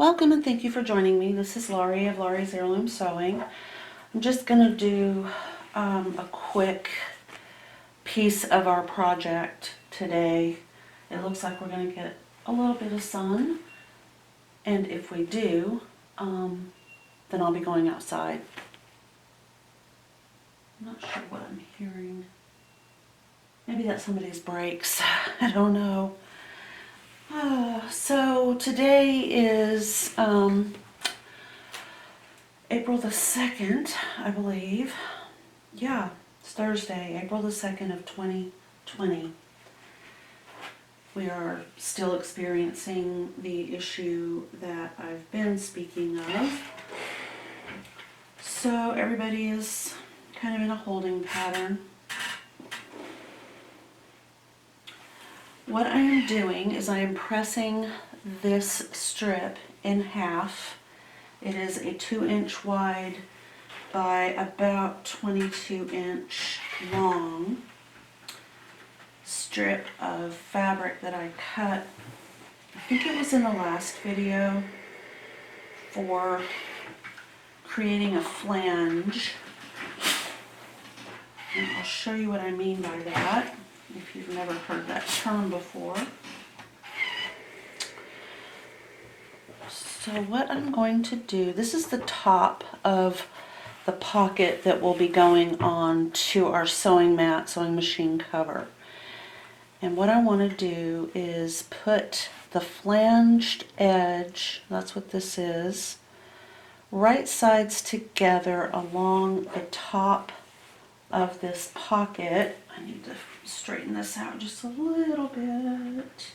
Welcome and thank you for joining me. This is Laurie of Laurie's Heirloom Sewing. I'm just going to do a quick piece of our project today. It looks like we're going to get a little bit of sun, and if we do, then I'll be going outside. I'm not sure what I'm hearing. Maybe that's somebody's brakes. I don't know. So today is April the 2nd, I believe. Yeah, it's Thursday, April the 2nd of 2020. We are still experiencing the issue that I've been speaking of. So everybody is kind of in a holding pattern. What I am doing is I am pressing this strip in half. It is a 2-inch wide by about 22-inch long strip of fabric that I cut. I think it was in the last video for creating a flange. And I'll show you what I mean by that, if you've never heard that term before. So what I'm going to do, this is the top of the pocket that will be going on to our sewing mat, sewing machine cover. And what I want to do is put the flanged edge, that's what this is, right sides together along the top of this pocket. I need to straighten this out just a little bit.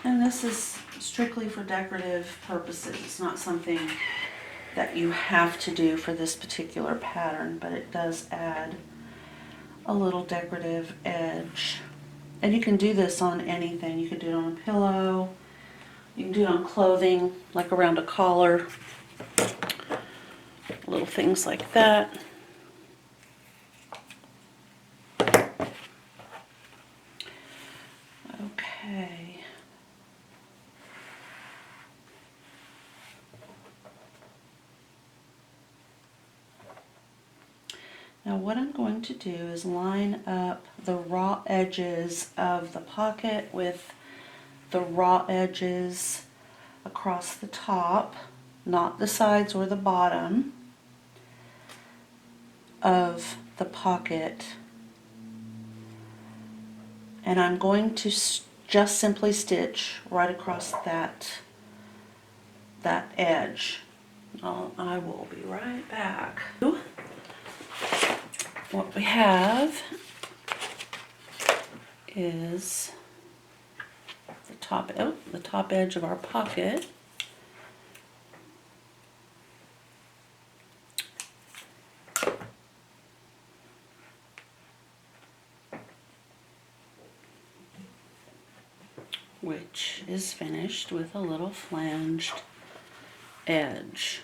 And this is strictly for decorative purposes. It's not something that you have to do for this particular pattern, but it does add a little decorative edge. And you can do this on anything. You can do it on a pillow, you can do it on clothing, like around a collar, little things like that. Okay. Now what I'm going to do is line up the raw edges of the pocket with the raw edges across the top, not the sides or the bottom of the pocket. And I'm going to just simply stitch right across that edge. I will be right back. What we have is the top edge of our pocket. Which is finished with a little flanged edge.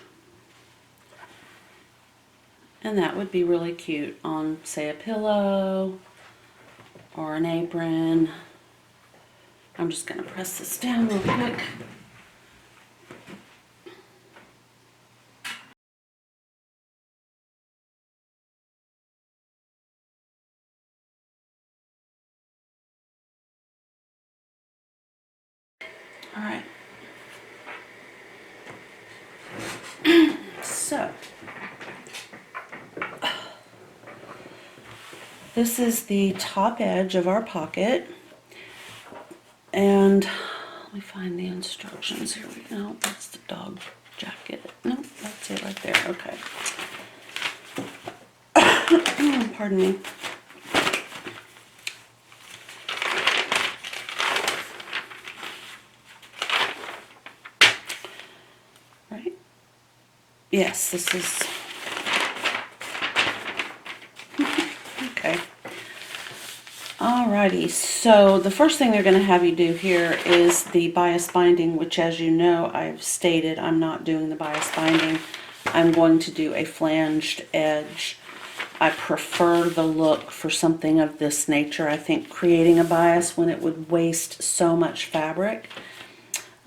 And that would be really cute on, say, a pillow or an apron. I'm just going to press this down real quick. All right. So, this is the top edge of our pocket, and let me find the instructions. Here we go. That's the dog jacket. No, that's it right there. Okay. Pardon me. Right? Yes, this is okay. Alrighty, so the first thing they're going to have you do here is the bias binding, which, as you know, I've stated I'm not doing the bias binding. I'm going to do a flanged edge. I prefer the look for something of this nature. I think creating a bias when it would waste so much fabric,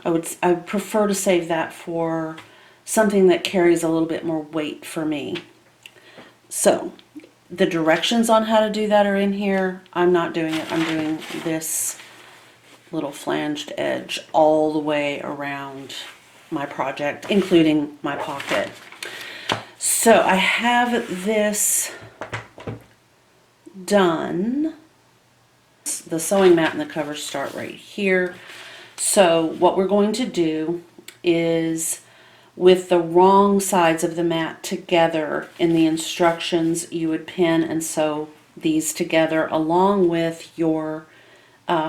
I would prefer to save that for something that carries a little bit more weight for me. So the directions on how to do that are in here. I'm not doing it. I'm doing this little flanged edge all the way around my project, including my pocket. So I have this done. The sewing mat and the covers start right here. So what we're going to do is, with the wrong sides of the mat together, in the instructions you would pin and sew these together along with your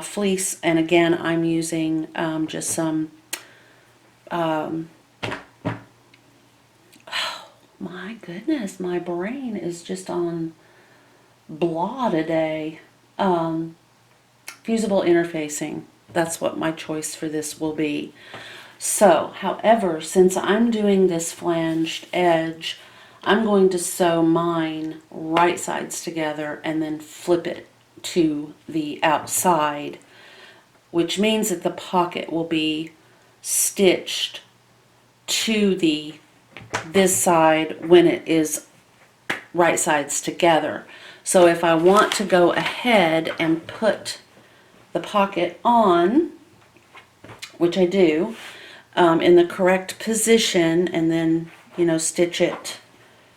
fleece. And again, I'm using just some oh my goodness, my brain is just on blah today. Fusible interfacing, that's what my choice for this will be. So, however, since I'm doing this flanged edge, I'm going to sew mine right sides together and then flip it to the outside, which means that the pocket will be stitched to this side when it is right sides together. So if I want to go ahead and put the pocket on, which I do, in the correct position, and then, you know, stitch it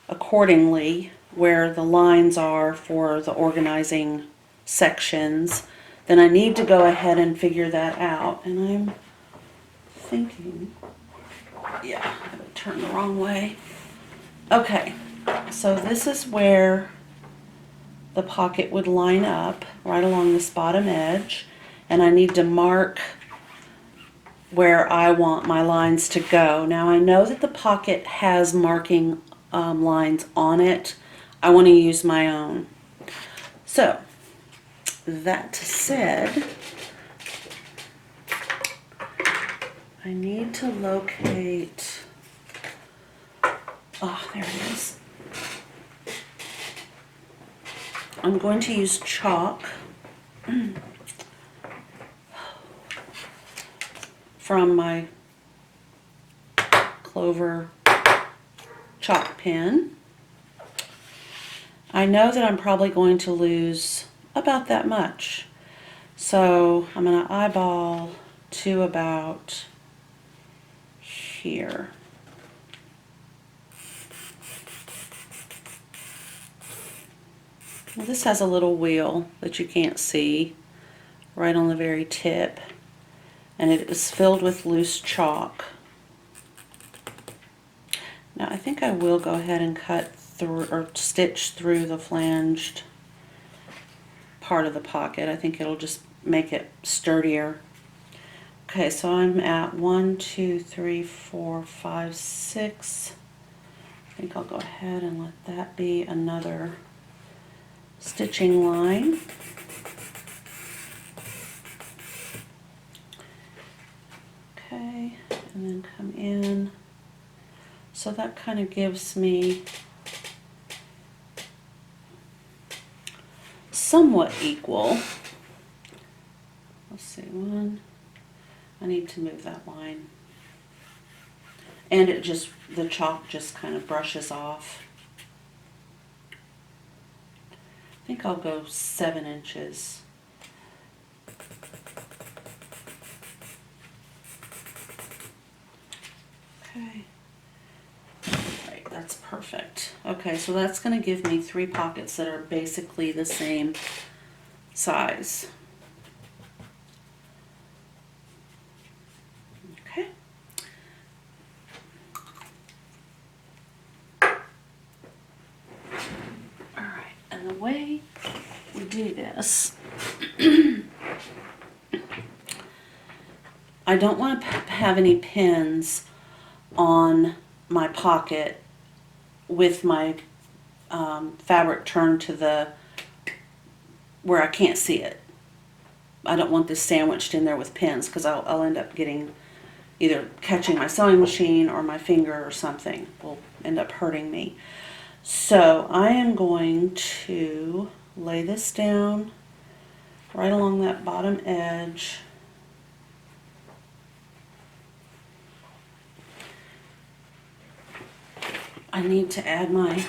accordingly where the lines are for the organizing sections, then I need to go ahead and figure that out. And I'm thinking, yeah, I would turn the wrong way. Okay, so this is where the pocket would line up, right along this bottom edge, and I need to mark where I want my lines to go. Now I know that the pocket has marking lines on it. I want to use my own. So, that said, I need to locate, oh, there it is. I'm going to use chalk from my Clover chalk pen. I know that I'm probably going to lose about that much. So I'm going to eyeball to about here. Well, this has a little wheel that you can't see right on the very tip, and it is filled with loose chalk. Now I think I will go ahead and cut through or stitch through the flanged part of the pocket. I think it'll just make it sturdier. Okay, so I'm at 1, 2, 3, 4, 5, 6. I think I'll go ahead and let that be another stitching line. Okay, and then come in. So that kind of gives me somewhat equal. Let's see, one. I need to move that line. And it just, the chalk just kind of brushes off. I think I'll go 7 inches. Okay. Right, that's perfect. Okay, so that's going to give me 3 pockets that are basically the same size. Okay. All right, and the way we do this, I don't want to have any pins on my pocket with my fabric turned to the where I can't see it. I don't want this sandwiched in there with pins because I'll end up getting either catching my sewing machine or my finger or something will end up hurting me. So I am going to lay this down right along that bottom edge. I need to add my